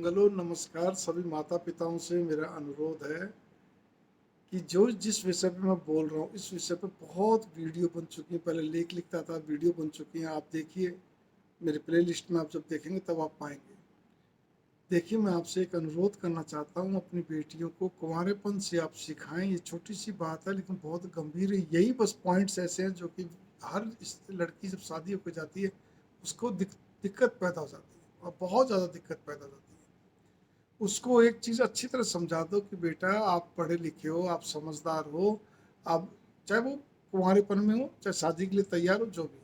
मंगलो नमस्कार सभी माता पिताओं से मेरा अनुरोध है कि जो जिस विषय पे मैं बोल रहा हूँ इस विषय पे बहुत वीडियो बन चुकी हैं। पहले लेख लिखता था, वीडियो बन चुकी हैं। आप देखिए मेरे प्ले लिस्ट में, आप जब देखेंगे तब आप पाएंगे। देखिए, मैं आपसे एक अनुरोध करना चाहता हूँ, अपनी बेटियों को कुंवारेपन से आप सिखाएं। ये छोटी सी बात है लेकिन बहुत गंभीर है। यही बस पॉइंट्स ऐसे हैं जो कि हर इस लड़की जब शादी होकर जाती है उसको दिक्कत पैदा हो जाती है, और बहुत ज़्यादा दिक्कत पैदा हो जाती है। उसको एक चीज़ अच्छी तरह समझा दो कि बेटा, आप पढ़े लिखे हो, आप समझदार हो, आप चाहे वो कुंवारेपन में हो चाहे शादी के लिए तैयार हो, जो भी,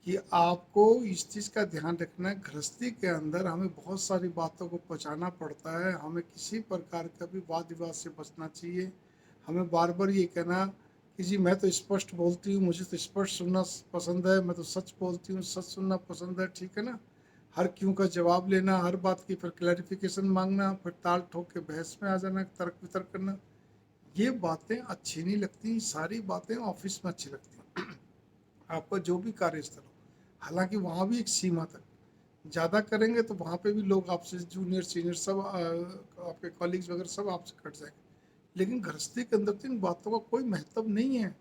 कि आपको इस चीज़ का ध्यान रखना है। गृहस्थी के अंदर हमें बहुत सारी बातों को पचाना पड़ता है। हमें किसी प्रकार का भी वाद विवाद से बचना चाहिए। हमें बार बार ये कहना कि जी मैं तो स्पष्ट बोलती हूँ, मुझे तो स्पष्ट सुनना पसंद है, मैं तो सच बोलती हूँ, सच सुनना पसंद है, ठीक है ना। हर क्यों का जवाब लेना, हर बात की फिर क्लैरिफिकेशन मांगना, फिर ताल ठोक के बहस में आ जाना, तर्क वितर्क करना, ये बातें अच्छी नहीं लगती। सारी बातें ऑफिस में अच्छी लगती हैं, आपका जो भी कार्यस्थल हो। हालांकि वहाँ भी एक सीमा तक, ज़्यादा करेंगे तो वहाँ पे भी लोग आपसे, जूनियर सीनियर सब, आपके कॉलीग्स वगैरह सब आपसे कट जाएंगे। लेकिन गृहस्थी के अंदर तो इन बातों का कोई महत्व नहीं है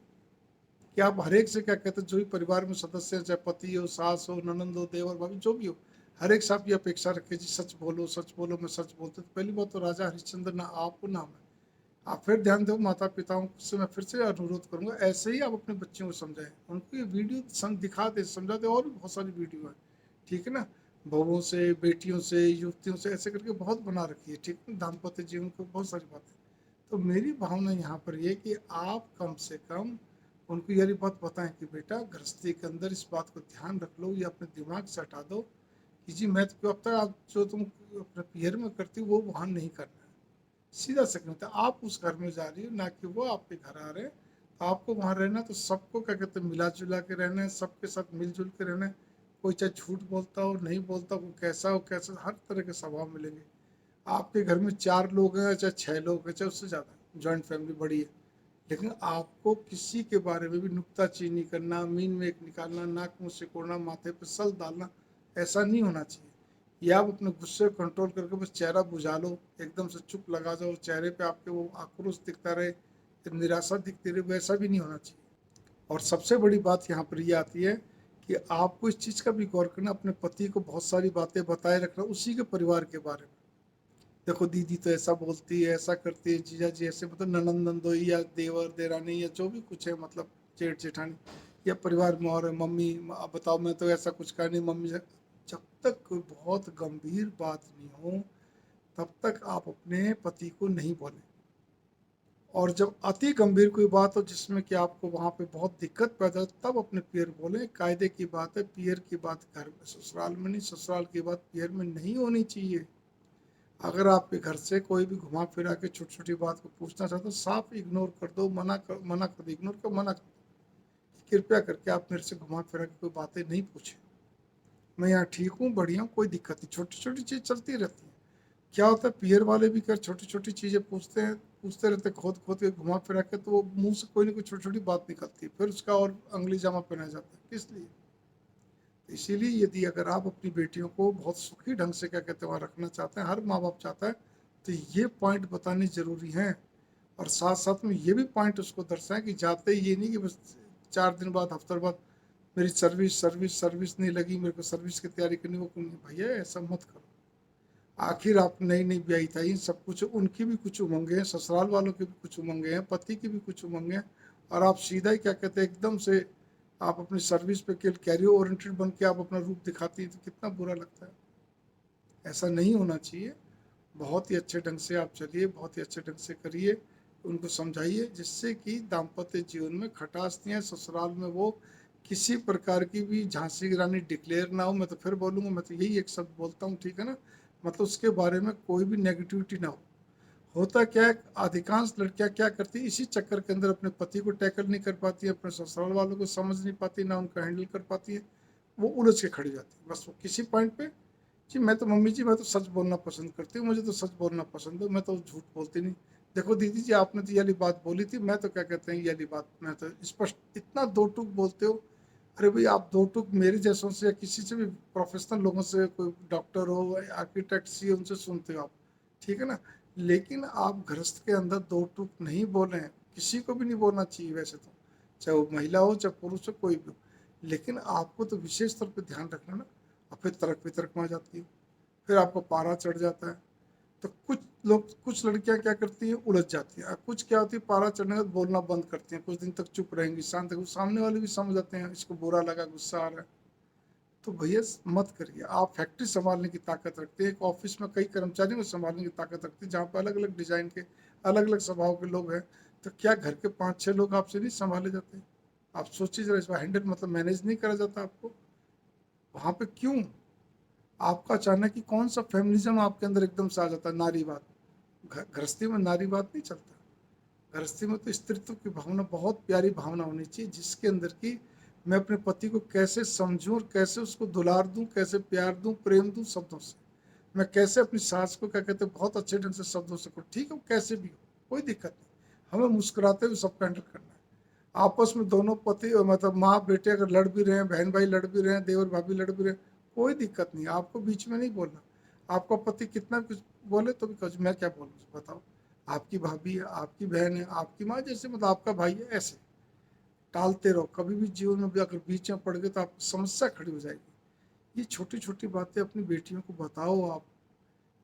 कि आप हर एक से क्या कहते हैं। जो भी परिवार में सदस्य हैं, चाहे पति हो, सास हो, ननंद हो, देवर भाभी, जो भी हो, हर एक से आप ये अपेक्षा रखें जी सच बोलो, सच बोलो। मैं सच बोलते तो पहली बात तो राजा हरिश्चंद्र ना आप हो ना मैं। आप फिर ध्यान दो, माता पिताओं से मैं फिर से अनुरोध करूंगा, ऐसे ही आप अपने बच्चों को समझाएं, उनको ये वीडियो दिखा दे, समझा दे। और भी बहुत सारी वीडियो है, ठीक है ना। बहुओं से, बेटियों से, युवतियों से, ऐसे करके बहुत बना रखी है, ठीक है, दाम्पत्य जीवन को बहुत सारी बातें। तो मेरी भावना यहाँ पर ये कि आप कम से कम उनको ये बात बताएं कि बेटा, गृहस्थी के अंदर इस बात को ध्यान रख लो, ये अपने दिमाग से हटा दो कि जी मैं तो, अब तक आप जो तुम अपने पियर में करती हो वो वहाँ नहीं करना है। सीधा सा कहता, आप उस घर में जा रही हो, ना कि वो आपके घर आ रहे हैं। तो आपको वहाँ रहना, तो सबको क्या कहते हैं, मिला जुला के रहना है, सबके साथ मिलजुल के रहना है। कोई चाहे झूठ बोलता हो, नहीं बोलता हो, कैसा हो कैसा, हर तरह के स्वभाव मिलेंगे। आपके घर में 4 लोग हैं, चाहे 6 लोग हैं, चाहे उससे ज़्यादा, जॉइंट फैमिली बड़ी है, लेकिन आपको किसी के बारे में भी नुक्ताचीनी करना, मीन में एक निकालना, नाक मुँह सिकोड़ना, माथे पर सल डालना, ऐसा नहीं होना चाहिए। या आप अपने गुस्से को कंट्रोल करके बस चेहरा बुझा लो, एकदम से चुप लगा जाओ, चेहरे पे आपके वो आक्रोश दिखता रहे, निराशा दिखती रहे, वैसा भी नहीं होना चाहिए। और सबसे बड़ी बात यहाँ पर ये आती है कि आपको इस चीज़ का भी गौर करना, अपने पति को बहुत सारी बातें बताए रखना उसी के परिवार के बारे में। देखो, दीदी तो ऐसा बोलती है, ऐसा करती है, जीजा जी ऐसे, मतलब ननंद नंदोई या देवर देरानी या जो भी कुछ है, मतलब जेठ जेठानी, या परिवार में और मम्मी, अब बताओ मैं तो ऐसा कुछ कर नहीं, मम्मी से। जब तक कोई बहुत गंभीर बात नहीं हो तब तक आप अपने पति को नहीं बोलें। और जब अति गंभीर कोई बात हो जिसमें कि आपको वहाँ पे बहुत दिक्कत पैदा हो, तब अपने पियर बोलें। कायदे की बात है, पियर की बात घर में, ससुराल में नहीं, ससुराल की बात पियर में नहीं होनी चाहिए। अगर आपके घर से कोई भी घुमा फिरा के छोटी छोटी बात को पूछना चाहते हो, साफ इग्नोर कर दो, मना कर दो, इग्नोर कर, मना कर दो, कृपया करके आप मेरे से घुमा फिरा के कोई बातें नहीं पूछें। मैं यहाँ ठीक हूँ, बढ़िया हूँ, कोई दिक्कत नहीं। छोटी छोटी चीज़ चलती रहती है। क्या होता है, पियर वाले भी कर छोटी छोटी चीज़ें पूछते हैं, पूछते रहते, खोद खोद के घुमा फिरा के, तो वो मुंह से कोई ना कोई छोटी छोटी बात निकलती है, फिर उसका और अंगली जामा पहना जाता है। किस लिए? तो इसीलिए यदि अगर आप अपनी बेटियों को बहुत सुखी ढंग से क्या कहते हैं वहाँ रखना चाहते हैं, हर माँ बाप चाहता है, तो ये पॉइंट बताने जरूरी हैं। और साथ साथ में ये भी पॉइंट उसको दर्शाएं कि जाते ही ये नहीं कि बस 4 दिन बाद, हफ्ते बाद, मेरी सर्विस सर्विस सर्विस नहीं लगी, मेरे को सर्विस की तैयारी करनी, वो क्यों नहीं। भैया ऐसा मत करो। आखिर आप नई नई ब्याही था, सब कुछ, उनकी भी कुछ उमंगे हैं, ससुराल वालों की भी कुछ उमंगे हैं, पति की भी कुछ उमंगे हैं। और आप सीधा ही क्या कहते हैं, एकदम से आप अपनी सर्विस पे कैरियर ओरिएंटेड बन के आप अपना रूप दिखाती है, तो कितना बुरा लगता है। ऐसा नहीं होना चाहिए। बहुत ही अच्छे ढंग से आप चलिए, बहुत ही अच्छे ढंग से करिए, उनको समझाइए, जिससे कि दाम्पत्य जीवन में खटास नहीं है, ससुराल में वो किसी प्रकार की भी झांसी की रानी डिक्लेयर ना हो। मैं तो फिर बोलूँगा, मैं तो यही एक शब्द बोलता हूँ, ठीक है ना, मतलब उसके बारे में कोई भी नेगेटिविटी ना हो। होता क्या है, अधिकांश लड़कियां क्या करती है, इसी चक्कर के अंदर अपने पति को टैकल नहीं कर पाती है, अपने ससुराल वालों को समझ नहीं पाती, ना उनको हैंडल कर पाती है, वो उलझ के खड़ी जाती है। बस वो किसी पॉइंट पे, जी मैं तो मम्मी जी, मैं तो सच बोलना पसंद करती हूँ, मुझे तो सच बोलना पसंद है, मैं तो झूठ बोलती नहीं। देखो दीदी जी, आपने तो ये वाली बात बोली थी, मैं तो क्या कहते हैं ये वाली बात, मैं तो स्पष्ट, इतना दो टूक बोलते हो। अरे भाई, आप दो टूक मेरे जैसों से या किसी से भी प्रोफेशनल लोगों से, कोई डॉक्टर हो, आर्किटेक्ट सी, उनसे सुनते हो आप, ठीक है ना। लेकिन आप गृहस्थ के अंदर दो टूक नहीं बोले हैं, किसी को भी नहीं बोलना चाहिए वैसे तो, चाहे वो महिला हो चाहे पुरुष हो, कोई भी हो। लेकिन आपको तो विशेष तौर पे ध्यान रखना ना। और फिर तर्क वितर्क में आ जाती है, फिर आपको पारा चढ़ जाता है। तो कुछ लोग, कुछ लड़कियां क्या करती हैं, उलझ जाती हैं। और कुछ क्या होती है, पारा चढ़ने के बाद बोलना बंद करती हैं, कुछ दिन तक चुप रहेंगी, शांत रहेंगी। सामने वाले भी समझ जाते हैं इसको बुरा लगा, गुस्सा आ रहा है। तो भैया मत करिए। आप फैक्ट्री संभालने की ताकत रखते हैं, एक ऑफिस में कई कर्मचारियों को संभालने की ताकत रखते हैं, जहाँ पर अलग अलग डिजाइन के, अलग अलग स्वभाव के लोग हैं। तो क्या घर के 5-6 लोग आपसे नहीं संभाले जाते? आप सोचिए जरा, इस बार हैंडल मतलब मैनेज नहीं करा जाता आपको? वहाँ पे क्यों? आपका अचानक ही कौन सा फेमिनिज्म आपके अंदर एकदम से आ जाता है, नारीवाद? गृहस्थी में नारीवाद नहीं चलता। गृहस्थी में तो स्त्रीत्व की भावना बहुत प्यारी भावना होनी चाहिए, जिसके अंदर की मैं अपने पति को कैसे समझूं और कैसे उसको दुलार दूं, कैसे प्यार दूं, प्रेम दूं शब्दों से। मैं कैसे अपनी सास को क्या कहते हैं बहुत अच्छे ढंग से शब्दों से कहूँ, ठीक है, वो कैसे भी हो, कोई दिक्कत नहीं। हमें मुस्कुराते हुए सब हैंडल करना है। आपस में दोनों पति मतलब माँ बेटे अगर लड़ भी रहे हैं, बहन भाई लड़ भी रहे हैं, देवर भाभी लड़ भी रहे हैं, कोई दिक्कत नहीं, आपको बीच में नहीं बोलना। आपका पति कितना कुछ बोले तो भी कहो, मैं क्या बोलूँ बताओ, आपकी भाभी है, आपकी बहन है, आपकी माँ जैसे, मतलब आपका भाई है, ऐसे टालते रहो। कभी भी जीवन में भी अगर बीच में पड़ गए तो आपको समस्या खड़ी हो जाएगी। ये छोटी छोटी बातें अपनी बेटियों को बताओ आप।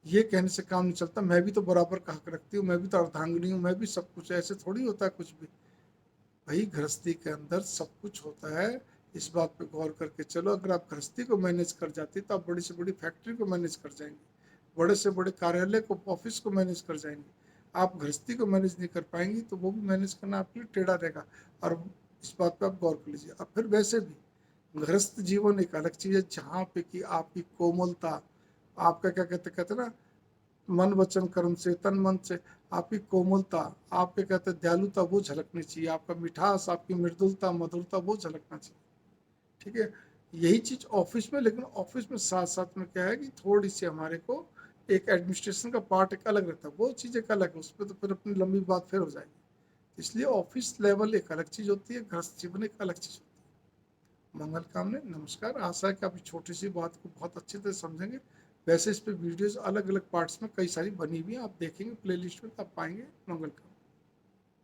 ये कहने से काम नहीं चलता, मैं भी तो बराबर का हक रखती हूँ, मैं भी तो अर्धांगिनी हूँ, मैं भी सब कुछ, ऐसे थोड़ी होता है कुछ भी। भाई गृहस्थी के अंदर सब कुछ होता है। इस बात पे गौर करके चलो। अगर आप गृहस्थी को मैनेज कर जाती तो आप बड़ी से बड़ी फैक्ट्री को मैनेज कर जाएंगे, बड़े से बड़े कार्यालय को, ऑफिस को मैनेज कर जाएंगे। आप गृहस्थी को मैनेज नहीं कर पाएंगी तो वो भी मैनेज करना आपके लिए टेढ़ा रहेगा। और इस बात पे आप गौर कर लीजिए। अब फिर वैसे भी गृहस्थ जीवन एक अलग चीज़ है, जहाँ पे कि आपकी कोमलता, आपका क्या कहते कहते ना, मन वचन कर्म से, तन मन से आपकी कोमलता, आपके कहते दयालुता, वो झलकनी चाहिए। आपका मिठास, आपकी मृदुलता, मधुरता, वो झलकना चाहिए। ठीक है। यही चीज ऑफिस में, लेकिन ऑफिस में साथ साथ में क्या है कि थोड़ी सी हमारे को एक एडमिनिस्ट्रेशन का पार्ट एक अलग रहता है, वो चीज़ एक अलग है, उस पर तो फिर अपनी लंबी बात फिर हो जाएगी। इसलिए ऑफिस लेवल एक अलग चीज़ होती है, गृहस्थ जीवन एक अलग चीज़ होती है। मंगल कामने, नमस्कार। आशा है कि आप इस छोटी सी बात को बहुत अच्छे से समझेंगे। वैसे इस पे वीडियोस अलग अलग पार्ट्स में कई सारी बनी हुई हैं, आप देखेंगे प्लेलिस्ट में, आप पाएंगे। मंगल कामना।